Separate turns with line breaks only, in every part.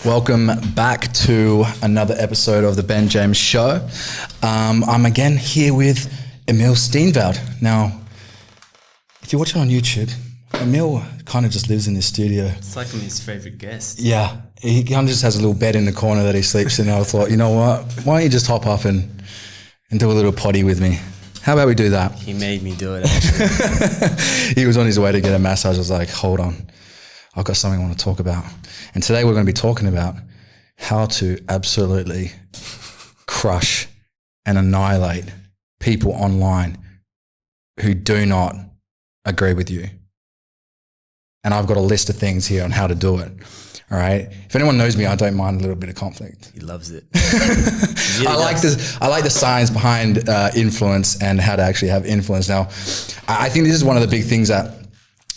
Welcome back to another episode of the Ben James Show. I'm again here with Emile Steenveld. Now, if you're watching on YouTube, Emile kind of just lives in this studio.
It's like I'm his favorite guest.
Yeah, he kind of just has a little bed in the corner that he sleeps in. And I thought, you know what? Why don't you just hop up and do a little potty with me? How about we do that?
He made me do it, actually.
He was on his way to get a massage. I was like, hold on. I've got something I want to talk about. And today we're going to be talking about how to absolutely crush and annihilate people online who do not agree with you. And I've got a list of things here on how to do it. All right. If anyone knows me, I don't mind a little bit of conflict.
He loves it.
I like the science behind influence and how to actually have influence. Now, I think this is one of the big things that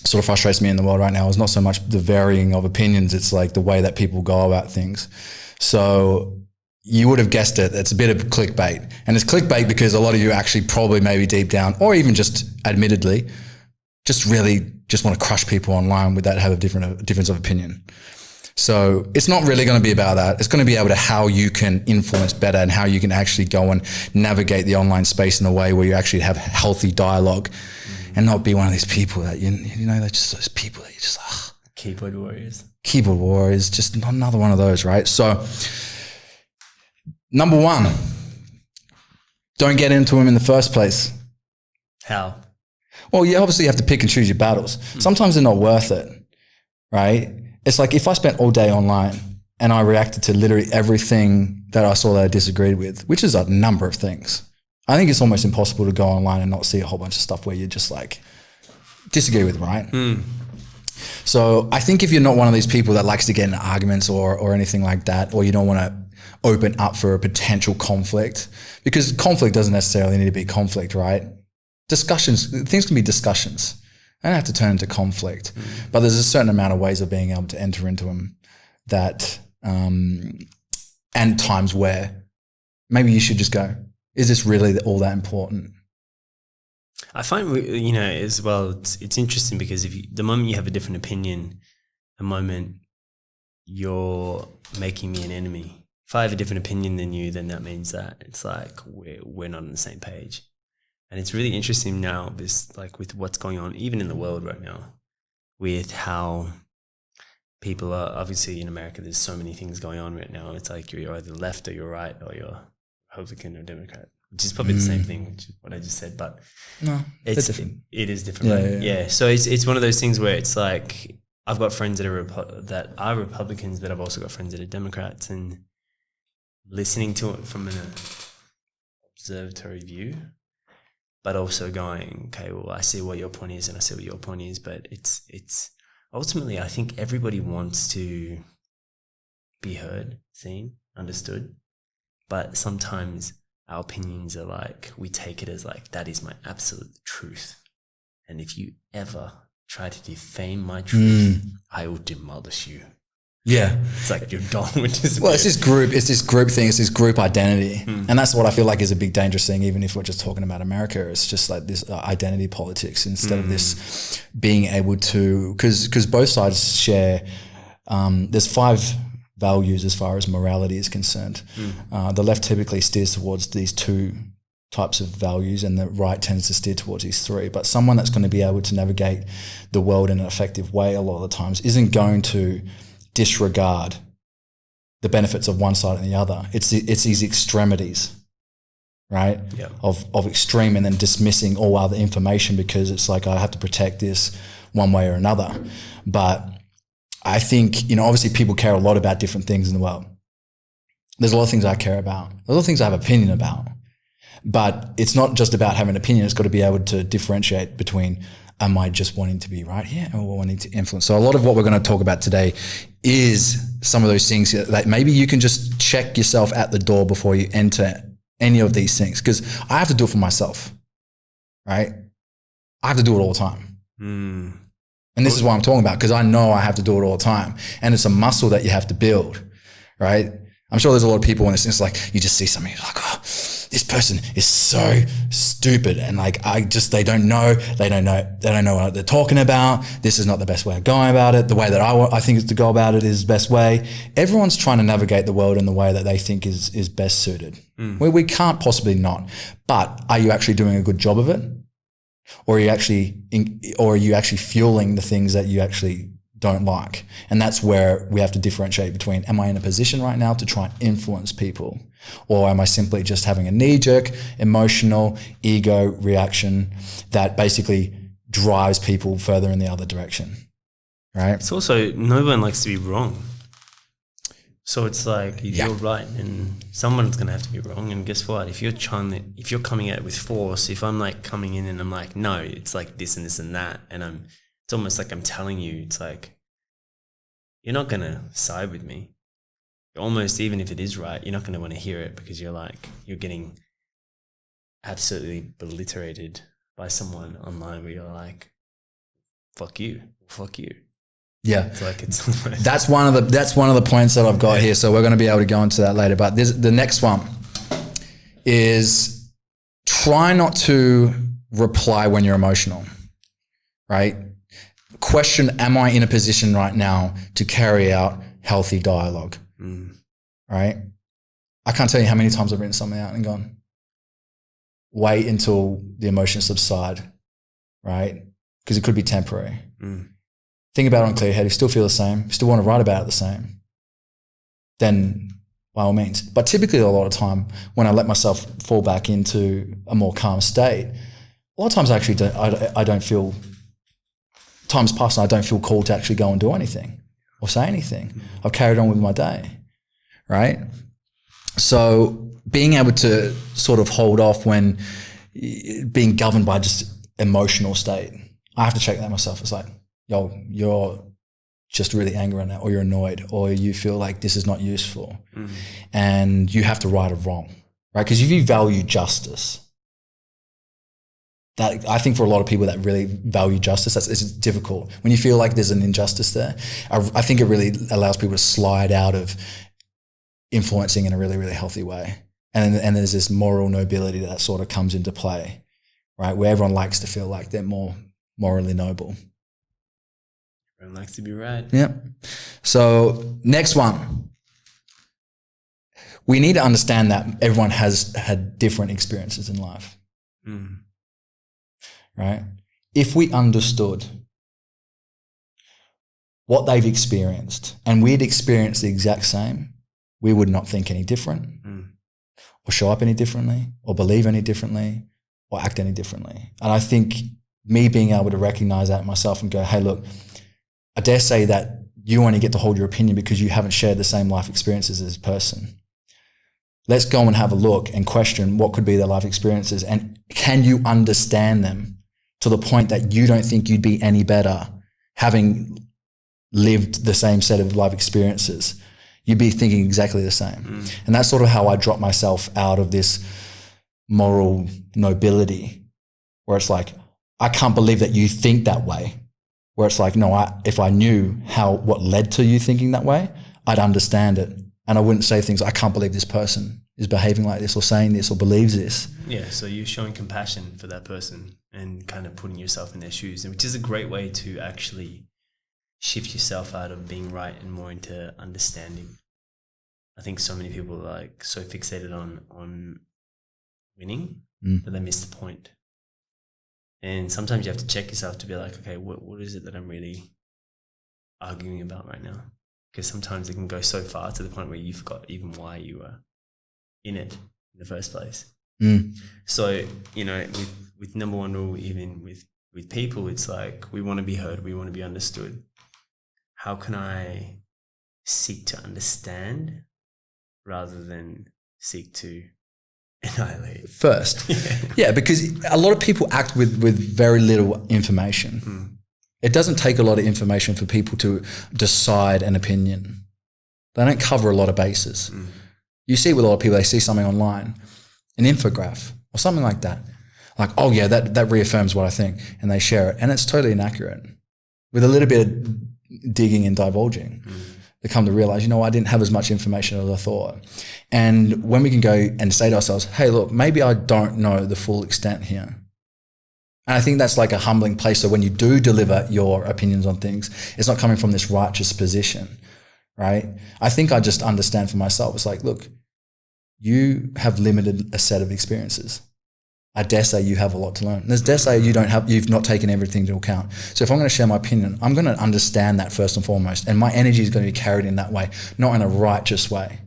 sort of frustrates me in the world right now. Is not so much the varying of opinions, it's like the way that people go about things. So you would have guessed it, it's a bit of clickbait. And it's clickbait because a lot of you actually probably maybe deep down, or even just admittedly, just really just want to crush people online without have a difference of opinion. So it's not really going to be about that. It's going to be able to how you can influence better and how you can actually go and navigate the online space in a way where you actually have healthy dialogue. And not be one of these people that, you know, they're just those people that you just,
Keyboard warriors.
Keyboard warriors, just not another one of those, right? So, number one, don't get into them in the first place.
How?
Well, you obviously have to pick and choose your battles. Sometimes they're not worth it, right? It's like if I spent all day online and I reacted to literally everything that I saw that I disagreed with, which is a number of things. I think it's almost impossible to go online and not see a whole bunch of stuff where you just like disagree with, right? So I think if you're not one of these people that likes to get in arguments or anything like that, or you don't want to open up for a potential conflict, because conflict doesn't necessarily need to be conflict, right? Discussions, things can be discussions. They don't have to turn into conflict, but there's a certain amount of ways of being able to enter into them that, and times where maybe you should just go, is this really all that important?
I find, as well, it's interesting because the moment you have a different opinion, the moment you're making me an enemy. If I have a different opinion than you, then that means that it's like we're not on the same page. And it's really interesting now, with what's going on, even in the world right now, with how people are, obviously in America, there's so many things going on right now. It's like you're either left or you're right, or you're Republican or Democrat, which is probably the same thing, which is what I just said, but
no,
it's
different.
It is different, right? Yeah. So it's one of those things where it's like I've got friends that are Republicans, but I've also got friends that are Democrats, and listening to it from an observatory view, but also going, okay, well, I see what your point is, and I see what your point is, but it's ultimately, I think everybody wants to be heard, seen, understood. But sometimes our opinions are like, we take it as like, that is my absolute truth. And if you ever try to defame my truth, I will demolish you.
Yeah.
It's like you're done with this.
Well, it's this group thing, it's this group identity. And that's what I feel like is a big dangerous thing, even if we're just talking about America. It's just like this identity politics instead of this being able to, because both sides share, there's 5 values as far as morality is concerned. The left typically steers towards these 2 types of values, and the right tends to steer towards these 3. But someone that's going to be able to navigate the world in an effective way a lot of the times isn't going to disregard the benefits of one side and the other. It's these extremities, right?
Yeah.
Of extreme, and then dismissing all other information because it's like I have to protect this one way or another. But I think, obviously people care a lot about different things in the world. There's a lot of things I care about. There's a lot of things I have opinion about. But it's not just about having an opinion. It's got to be able to differentiate between, am I just wanting to be right here or wanting to influence? So a lot of what we're going to talk about today is some of those things that maybe you can just check yourself at the door before you enter any of these things. Because I have to do it for myself, right? I have to do it all the time. And this is what I'm talking about, because I know I have to do it all the time. And it's a muscle that you have to build, right? I'm sure there's a lot of people when it's like, you just see something, you're like, oh, this person is so stupid. And like, they don't know what they're talking about. This is not the best way of going about it. The way that I think is to go about it is the best way. Everyone's trying to navigate the world in the way that they think is best suited. We can't possibly not. But are you actually doing a good job of it? Or are you actually fueling the things that you actually don't like? And that's where we have to differentiate between, am I in a position right now to try and influence people? Or am I simply just having a knee-jerk, emotional, ego reaction that basically drives people further in the other direction, right?
It's also, no one likes to be wrong. So it's like, you're right and someone's going to have to be wrong. And guess what? If you're coming at it with force, if I'm like coming in and I'm like, no, it's like this and this and that, and it's almost like I'm telling you, it's like, you're not going to side with me. Almost, even if it is right, you're not going to want to hear it because you're getting absolutely obliterated by someone online where you're like, fuck you.
Yeah.
It's like,
that's one of the points that I've got here. So we're going to be able to go into that later. But the next one is try not to reply when you're emotional, right? Question, am I in a position right now to carry out healthy dialogue? Right? I can't tell you how many times I've written something out and gone, wait until the emotions subside, right? Because it could be temporary. Think about it on clear head. If you still feel the same, still want to write about it the same, then by all means. But typically a lot of time when I let myself fall back into a more calm state, a lot of times I don't feel, times pass and I don't feel called to actually go and do anything or say anything. I've carried on with my day, right? So being able to sort of hold off when being governed by just emotional state, I have to check that myself. It's like, yo, you're just really angry right now, or you're annoyed, or you feel like this is not useful, and you have to right or wrong, right? Because if you value justice, that I think for a lot of people that really value justice, it's difficult. When you feel like there's an injustice there, I think it really allows people to slide out of influencing in a really, really healthy way. And there's this moral nobility that sort of comes into play, right? Where everyone likes to feel like they're more morally noble.
Everyone likes to be right.
Yeah. So next one. We need to understand that everyone has had different experiences in life. Right? If we understood what they've experienced and we'd experienced the exact same, we would not think any different or show up any differently or believe any differently or act any differently. And I think me being able to recognize that myself and go, hey, look, I dare say that you only get to hold your opinion because you haven't shared the same life experiences as a person. Let's go and have a look and question what could be their life experiences, and can you understand them to the point that you don't think you'd be any better having lived the same set of life experiences. You'd be thinking exactly the same. And that's sort of how I drop myself out of this moral nobility, where it's like, I can't believe that you think that way. Where it's like, no, if I knew what led to you thinking that way, I'd understand it. And I wouldn't say things like, I can't believe this person is behaving like this or saying this or believes this.
Yeah, so you're showing compassion for that person and kind of putting yourself in their shoes, which is a great way to actually shift yourself out of being right and more into understanding. I think so many people are like so fixated on winning that they miss the point. And sometimes you have to check yourself to be like, okay, what is it that I'm really arguing about right now? Because sometimes it can go so far to the point where you forgot even why you were in it in the first place. So, you know, with number one rule, even with people, it's like, we want to be heard, we want to be understood. How can I seek to understand rather than seek to annihilate
first? Yeah, because a lot of people act with very little information. It doesn't take a lot of information for people to decide an opinion. They don't cover a lot of bases. You see with a lot of people, they see something online, an infograph or something like that. Like, oh yeah, that reaffirms what I think, and they share it. And it's totally inaccurate with a little bit of digging and divulging. to come to realize, I didn't have as much information as I thought. And when we can go and say to ourselves, hey, look, maybe I don't know the full extent here. And I think that's like a humbling place. So when you do deliver your opinions on things, it's not coming from this righteous position, right? I think I just understand for myself. It's like, look, you have limited a set of experiences. I dare say you have a lot to learn. There's dare say you've not taken everything into account. So if I'm going to share my opinion, I'm going to understand that first and foremost. And my energy is going to be carried in that way, not in a righteous way,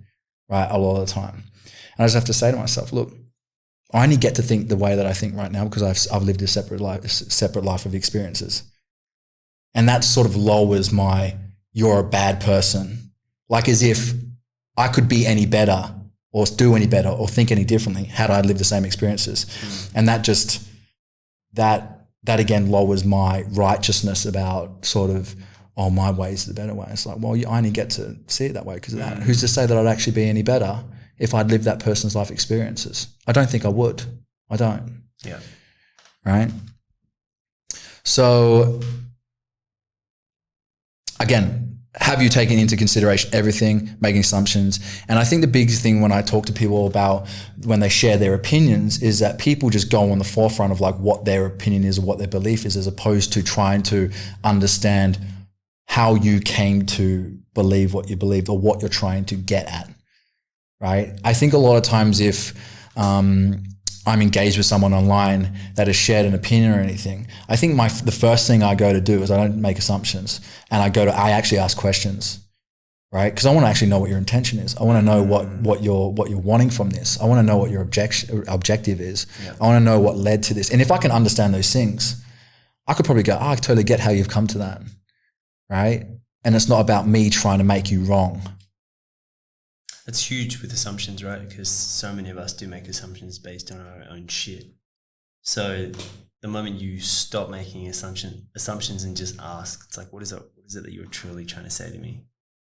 right? A lot of the time. And I just have to say to myself, look, I only get to think the way that I think right now because I've lived a separate life of experiences. And that sort of lowers my, you're a bad person. Like as if I could be any better or do any better or think any differently had I lived the same experiences. And that again lowers my righteousness about sort of, oh, my way is the better way. It's like, well, I only get to see it that way because of that. Who's to say that I'd actually be any better if I'd lived that person's life experiences? I don't think I would. I don't.
Yeah.
Right? So again, have you taken into consideration everything, making assumptions? And I think the biggest thing when I talk to people about when they share their opinions is that people just go on the forefront of like what their opinion is or what their belief is, as opposed to trying to understand how you came to believe what you believed or what you're trying to get at, right? I think a lot of times if I'm engaged with someone online that has shared an opinion or anything, I think the first thing I go to do is I don't make assumptions, and I actually ask questions, right? Because I want to actually know what your intention is. I want to know what you're wanting from this. I want to know what your objective is. Yeah. I want to know what led to this. And if I can understand those things, I could probably go, I totally get how you've come to that, right? And it's not about me trying to make you wrong.
It's huge with assumptions, right? Because so many of us do make assumptions based on our own shit. So the moment you stop making assumptions and just ask, it's like, what is it that you're truly trying to say to me?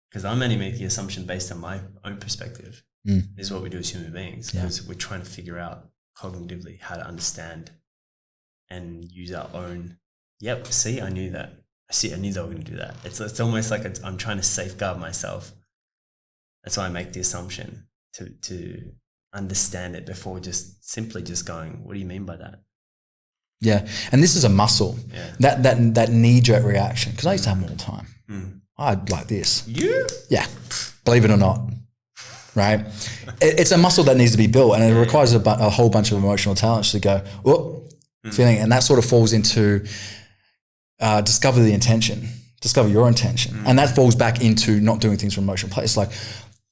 Because I'm only making the assumption based on my own perspective. This is what we do as human beings, because we're trying to figure out cognitively how to understand and use our own. Yep, see, I knew that. I knew they were going to do that. It's almost like I'm trying to safeguard myself. That's why I make the assumption to understand it before simply going, what do you mean by that?
Yeah. And this is a muscle, that knee-jerk reaction, because I used to have them all the time. I'd like this.
You?
Yeah. Believe it or not, right? It's a muscle that needs to be built, and it requires a whole bunch of emotional talents to go, feeling, and that sort of falls into discover the intention, discover your intention. And that falls back into not doing things from emotional place. Like,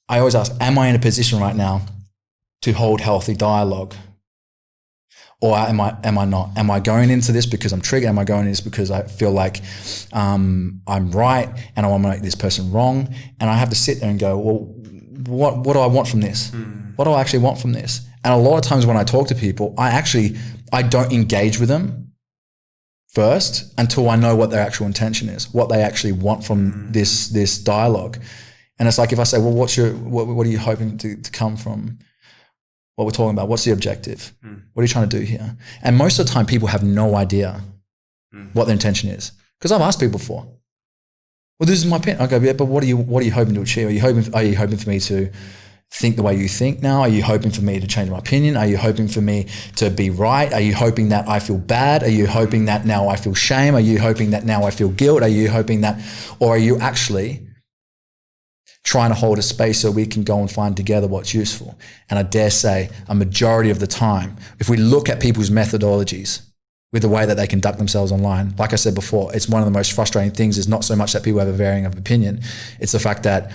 I always ask, am I in a position right now to hold healthy dialogue? Or am I not? Am I going into this because I'm triggered? Am I going into this because I feel like I'm right and I want to make this person wrong? And I have to sit there and go, well, what do I want from this? What do I actually want from this? And a lot of times when I talk to people, I don't engage with them first until I know what their actual intention is, what they actually want from this dialogue. And it's like if I say, well, what are you hoping to come from what we're talking about? What's the objective? What are you trying to do here? And most of the time people have no idea what their intention is. Because I've asked people before, well, this is my opinion. I go, yeah, but what are you hoping to achieve? Are you hoping for me to think the way you think now? Are you hoping for me to change my opinion? Are you hoping for me to be right? Are you hoping that I feel bad? Are you hoping that now I feel shame? Are you hoping that now I feel guilt? Are you hoping that, or are you actually trying to hold a space so we can go and find together what's useful? And I dare say a majority of the time, if we look at people's methodologies with the way that they conduct themselves online, like I said before, it's one of the most frustrating things is not so much that people have a varying of opinion. It's the fact that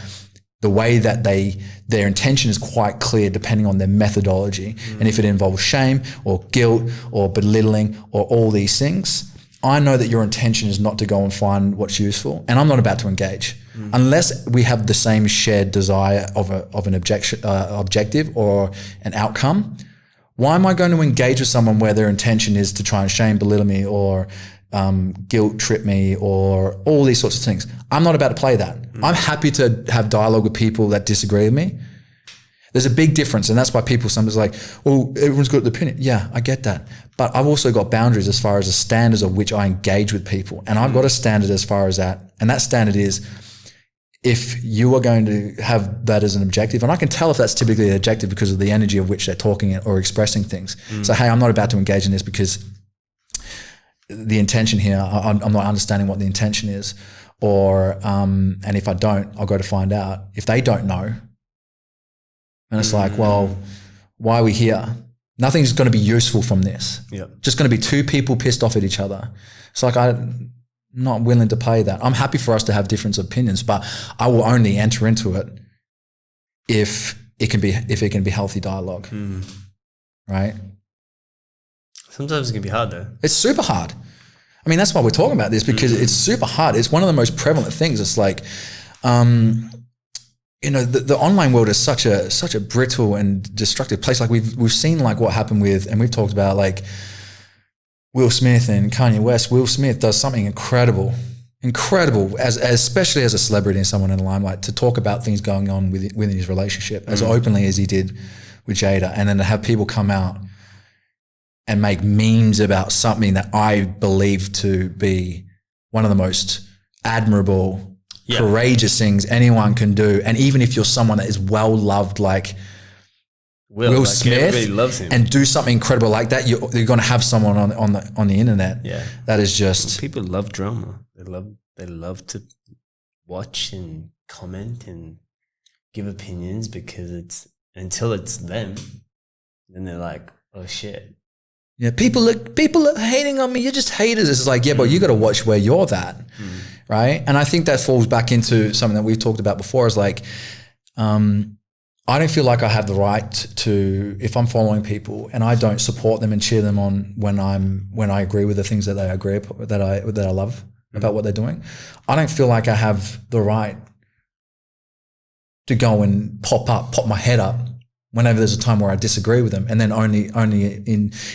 the way that their intention is quite clear depending on their methodology. And if it involves shame or guilt or belittling or all these things, I know that your intention is not to go and find what's useful, and I'm not about to engage unless we have the same shared desire of an objective or an outcome. Why am I going to engage with someone where their intention is to try and shame, belittle me, or guilt trip me, or all these sorts of things? I'm not about to play that. I'm happy to have dialogue with people that disagree with me. There's a big difference, and that's why somebody's like, well, everyone's got an opinion. Yeah, I get that. But I've also got boundaries as far as the standards of which I engage with people. And I've got a standard as far as that. And that standard is, if you are going to have that as an objective, and I can tell if that's typically an objective because of the energy of which they're talking or expressing things. So, hey, I'm not about to engage in this because the intention here, I'm not understanding what the intention is. Or, and if I don't, I'll go to find out. If they don't know, and it's like, well, why are we here? Nothing's going to be useful from this. Just going to be two people pissed off at each other. It's like, I'm not willing to pay that. I'm happy for us to have different opinions, but I will only enter into it if it can be healthy dialogue. Right?
Sometimes it can be hard though.
It's super hard. I mean, that's why we're talking about this, because it's super hard. It's one of the most prevalent things. It's like, you know, the online world is such a brittle and destructive place. Like we've seen like what happened with, and we've talked about like Will Smith and Kanye West. Will Smith does something incredible, especially as a celebrity and someone in the limelight, to talk about things going on within his relationship as openly as he did with Jada, and then to have people come out and make memes about something that I believe to be one of the most admirable, courageous things anyone can do. And even if you're someone that is well loved, like Will Smith,
everybody loves him,
and do something incredible like that, you're going to have someone on the internet. That is just,
people love drama. They love to watch and comment and give opinions, because it's until it's them, then they're like, oh shit.
Yeah, people are hating on me. You're just haters. It's like, yeah, but you got to watch where you're at, right? And I think that falls back into something that we've talked about before. Is like, I don't feel like I have the right to, if I'm following people and I don't support them and cheer them on when I agree with the things that they agree that I love about what they're doing. I don't feel like I have the right to go and pop my head up whenever there's a time where I disagree with them, and then only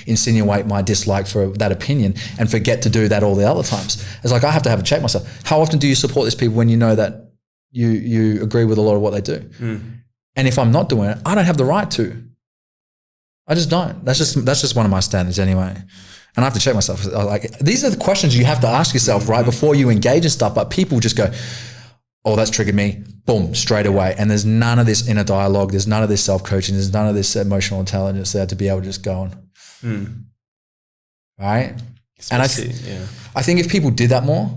insinuate my dislike for that opinion and forget to do that all the other times. It's like, I have to have a check myself. How often do you support these people when you know that you agree with a lot of what they do? And if I'm not doing it, I don't have the right to. I just don't. That's just one of my standards anyway. And I have to check myself. Like, these are the questions you have to ask yourself right before you engage in stuff. But people just go, oh, that's triggered me. Boom, straight away. And there's none of this inner dialogue. There's none of this self-coaching. There's none of this emotional intelligence there to be able to just go on. Right?
Especially,
and I think if people did that more,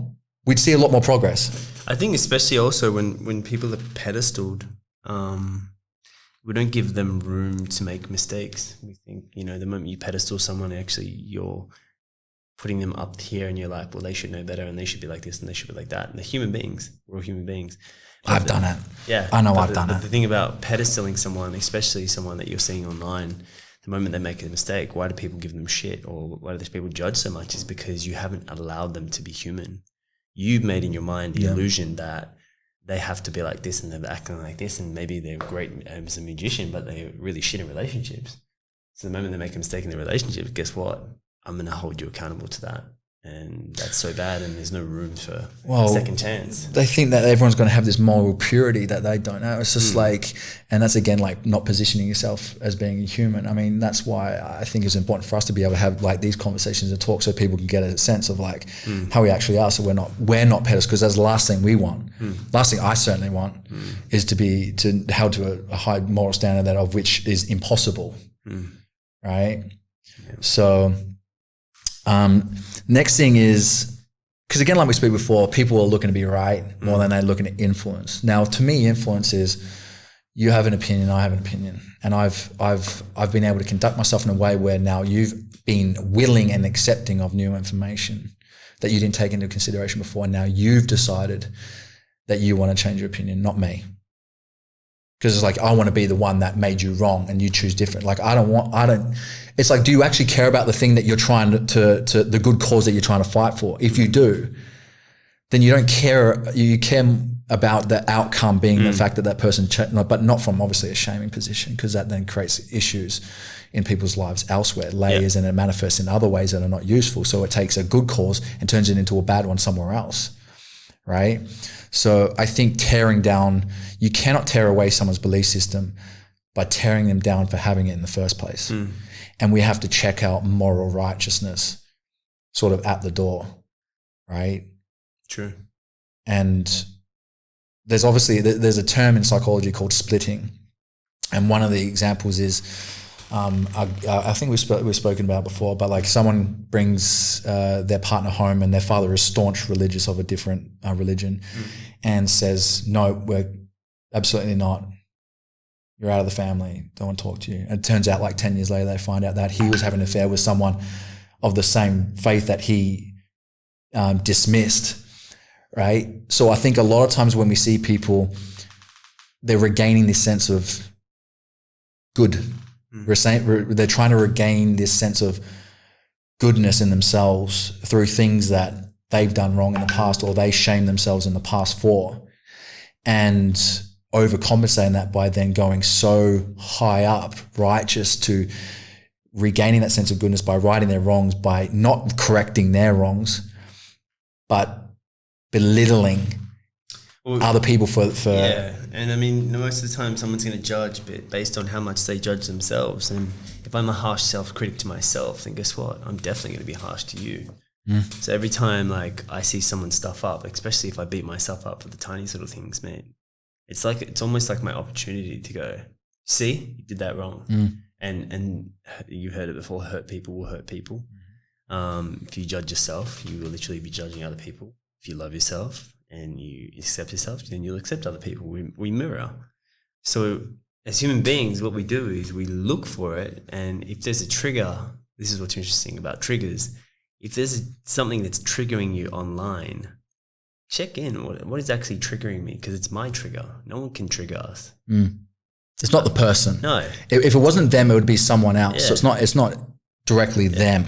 we'd see a lot more progress.
I think especially also when people are pedestaled, we don't give them room to make mistakes. We think, the moment you pedestal someone, actually you're putting them up here and you're like, well, they should know better and they should be like this and they should be like that. And they're human beings. We're all human beings.
I've done it.
Yeah.
I know I've done it.
The thing about pedestaling someone, especially someone that you're seeing online, the moment they make a mistake, why do people give them shit, or why do these people judge so much, is because you haven't allowed them to be human. You've made in your mind the illusion that they have to be like this and they're acting like this, and maybe they're great as a magician, but they're really shit in relationships. So the moment they make a mistake in their relationship, guess what? I'm going to hold you accountable to that. And that's so bad, and there's no room for a second chance.
They think that everyone's going to have this moral purity that they don't know. It's just like, and that's again, like not positioning yourself as being a human. I mean, that's why I think it's important for us to be able to have like these conversations and talk, so people can get a sense of like how we actually are. So we're not pedestals, because that's the last thing we want. Last thing I certainly want is to be held to a high moral standard that of which is impossible. Right? Yeah. So, next thing is, because again, like we spoke before, people are looking to be right more than they're looking to influence. Now, to me, influence is you have an opinion, I have an opinion, and I've been able to conduct myself in a way where now you've been willing and accepting of new information that you didn't take into consideration before. Now you've decided that you want to change your opinion, not me. Because it's like, I want to be the one that made you wrong and you choose different. Like, it's like, do you actually care about the thing that you're trying to the good cause that you're trying to fight for? If you do, then you don't care. You care about the outcome being the fact that person, but not from obviously a shaming position, because that then creates issues in people's lives elsewhere, layers, and it manifests in other ways that are not useful. So it takes a good cause and turns it into a bad one somewhere else. Right? So I think you cannot tear away someone's belief system by tearing them down for having it in the first place. And we have to check out moral righteousness sort of at the door, right?
True.
And there's a term in psychology called splitting, and one of the examples is I think we've spoken about before, but like someone brings their partner home and their father is staunch religious of a different religion, and says, no, we're absolutely not. You're out of the family. Don't want to talk to you. And it turns out like 10 years later, they find out that he was having an affair with someone of the same faith that he dismissed, right? So I think a lot of times when we see people, they're regaining this sense of good. They're trying to regain this sense of goodness in themselves through things that they've done wrong in the past or they shame themselves in the past for, and overcompensating that by then going so high up, righteous, to regaining that sense of goodness by righting their wrongs, by not correcting their wrongs, but belittling other people for
yeah. And I mean, most of the time someone's going to judge based on how much they judge themselves. And if I'm a harsh self-critic to myself, then guess what? I'm definitely going to be harsh to you. So every time like I see someone stuff up, especially if I beat myself up for the tiniest little things, mate, it's almost like my opportunity to go, see, you did that wrong. And you've heard it before, hurt people will hurt people. If you judge yourself, you will literally be judging other people. If you love yourself and you accept yourself, then you'll accept other people. We mirror. So as human beings, what we do is we look for it. And if there's a trigger, this is what's interesting about triggers. If there's something that's triggering you online, check in. What is actually triggering me? Because it's my trigger. No one can trigger us.
It's not the person.
No.
If it wasn't them, it would be someone else.
Yeah.
So it's not directly them.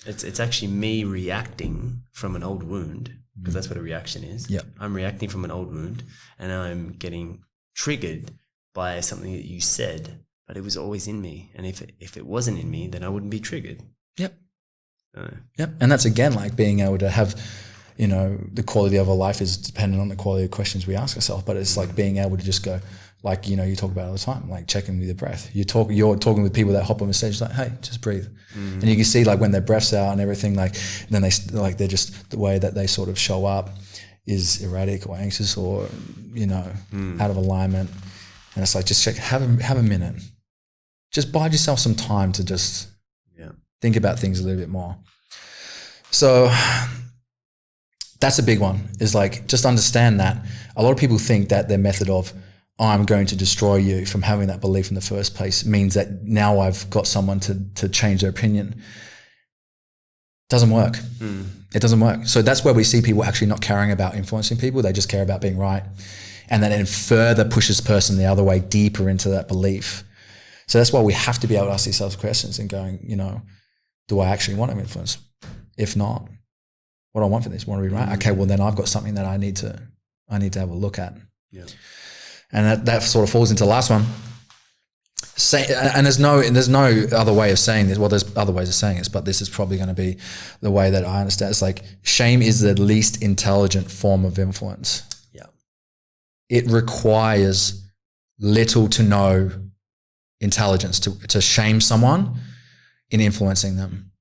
It's actually me reacting from an old wound, because that's what a reaction is.
Yeah.
I'm reacting from an old wound, and I'm getting triggered by something that you said, but it was always in me. And if it wasn't in me, then I wouldn't be triggered.
Yep. And that's again like being able to have, the quality of our life is dependent on the quality of questions we ask ourselves. But it's like being able to just go, like, you talk about it all the time, like checking with your breath. You're talking with people that hop on the stage, like, hey, just breathe. And you can see like when their breath's out and everything, like then they're just the way that they sort of show up is erratic or anxious or, out of alignment. And it's like, just check, have a minute. Just bide yourself some time to just think about things a little bit more. So that's a big one, is like, just understand that a lot of people think that their method of, I'm going to destroy you from having that belief in the first place means that now I've got someone to change their opinion. Doesn't work. It doesn't work. So that's where we see people actually not caring about influencing people. They just care about being right. And then it further pushes the person the other way, deeper into that belief. So that's why we have to be able to ask ourselves questions and going, do I actually want to influence? If not, what do I want for this? Want to be right? Okay, well then I've got something that I need to have a look at. Yeah. And that sort of falls into the last one. And there's no other way of saying this. Well, there's other ways of saying this, but this is probably going to be the way that I understand. It's like, shame is the least intelligent form of influence.
Yeah.
It requires little to no intelligence to shame someone in influencing them.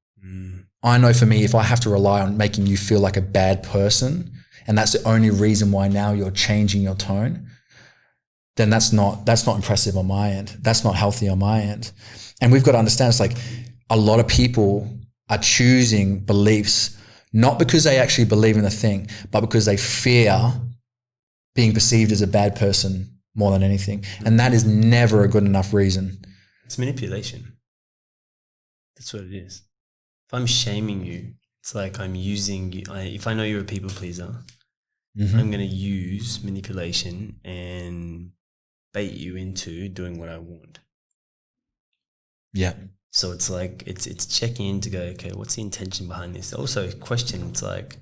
I know for me, if I have to rely on making you feel like a bad person, and that's the only reason why now you're changing your tone, then that's not impressive on my end. That's not healthy on my end. And we've got to understand, it's like a lot of people are choosing beliefs not because they actually believe in the thing, but because they fear being perceived as a bad person more than anything. And that is never a good enough reason.
It's manipulation. That's what it is. If I'm shaming you, it's like I'm using you. If I know you're a people pleaser, I'm going to use manipulation and bait you into doing what I want.
Yeah.
So it's like, it's checking in to go, okay, what's the intention behind this? Also question, it's like,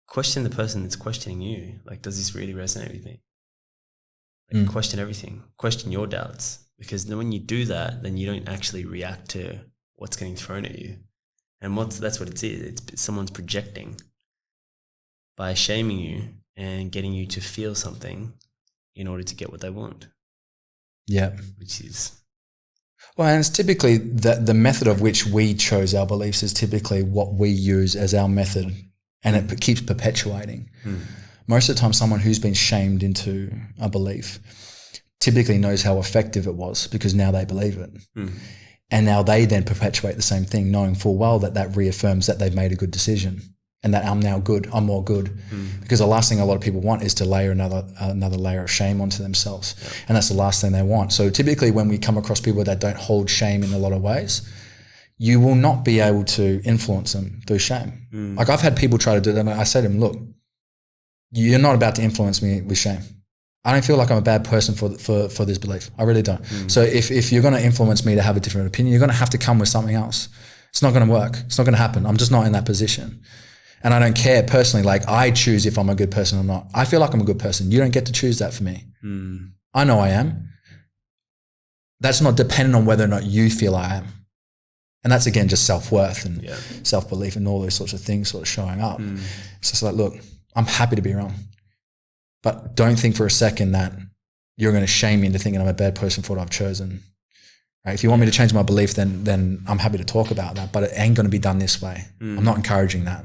question the person that's questioning you. Like, does this really resonate with me? Like, question everything. Question your doubts. Because then when you do that, then you don't actually react to what's getting thrown at you. And that's what it is. It's someone's projecting by shaming you and getting you to feel something in order to get what they want.
Yeah.
Which is...
Well, and it's typically the method of which we chose our beliefs is typically what we use as our method, and it keeps perpetuating. most of the time someone who's been shamed into a belief typically knows how effective it was because now they believe it. And now they then perpetuate the same thing, knowing full well that reaffirms that they've made a good decision and that I'm now good, I'm more good. Because the last thing a lot of people want is to layer another layer of shame onto themselves. And that's the last thing they want. So typically when we come across people that don't hold shame in a lot of ways, you will not be able to influence them through shame. Like I've had people try to do that and I say to them, look, you're not about to influence me with shame. I don't feel like I'm a bad person for this belief. I really don't. So if you're going to influence me to have a different opinion, you're going to have to come with something else. It's not going to work. It's not going to happen. I'm just not in that position. And I don't care personally. Like I choose if I'm a good person or not. I feel like I'm a good person. You don't get to choose that for me. I know I am. That's not dependent on whether or not you feel I am. And that's again just self-worth and self-belief and all those sorts of things sort of showing up. It's just like, look, I'm happy to be wrong. But don't think for a second that you're going to shame me into thinking I'm a bad person for what I've chosen. Right? If you want me to change my belief, then I'm happy to talk about that. But it ain't going to be done this way. I'm not encouraging that.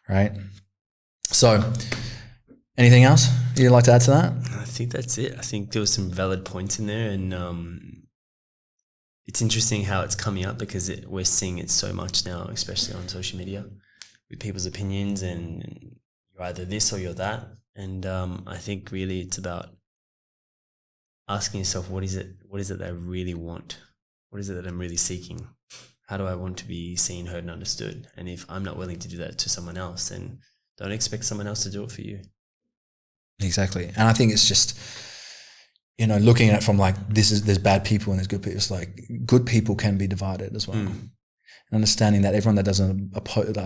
Right? So, anything else you'd like to add to that?
I think that's it. I think there was some valid points in there, and it's interesting how it's coming up because we're seeing it so much now, especially on social media, with people's opinions, and you're either this or you're that. And I think really it's about asking yourself, what is it that I really want? What is it that I'm really seeking? How do I want to be seen, heard, and understood? And if I'm not willing to do that to someone else, then don't expect someone else to do it for you. Exactly.
And I think it's just, looking at it from like, there's bad people and there's good people. It's like good people can be divided as well. Understanding that everyone that doesn't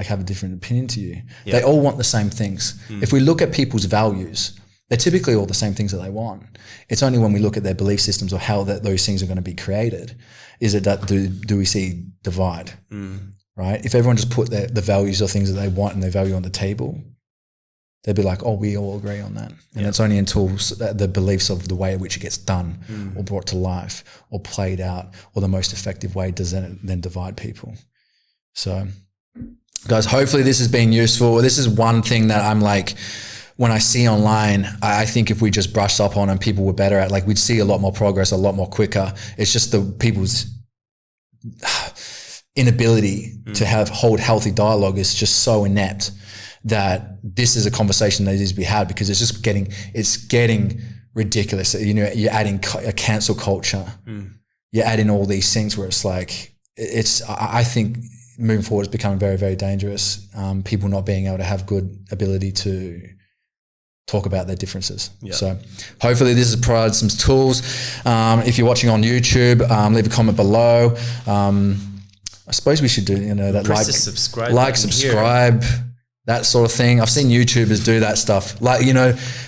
have a different opinion to you, they all want the same things. If we look at people's values, they're typically all the same things that they want. It's only when we look at their belief systems or how those things are going to be created, is it that do we see divide, right? If everyone just put the values or things that they want and they value on the table, they'd be like, oh, we all agree on that. And it's only until the beliefs of the way in which it gets done or brought to life or played out or the most effective way does then divide people. So guys, hopefully this has been useful. This is one thing that I'm like, when I see online, I think if we just brushed up on and people were better at, like we'd see a lot more progress, a lot more quicker. It's just the people's inability to hold healthy dialogue is just so inept that this is a conversation that needs to be had because it's getting ridiculous. You're adding a cancel culture. You're adding all these things where it's like, I think moving forward, it's becoming very, very dangerous. People not being able to have good ability to talk about their differences. So hopefully this has provided some tools. If you're watching on YouTube, leave a comment below. I suppose we should do, that subscribe, that sort of thing. I've seen YouTubers do that stuff. Like,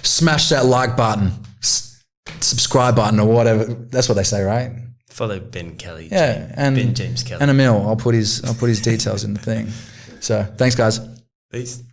smash that like button, subscribe button or whatever. That's what they say, right?
Follow Ben Kelly.
Ben
James Kelly.
And Emile. I'll put his details in the thing. So thanks, guys.
Peace.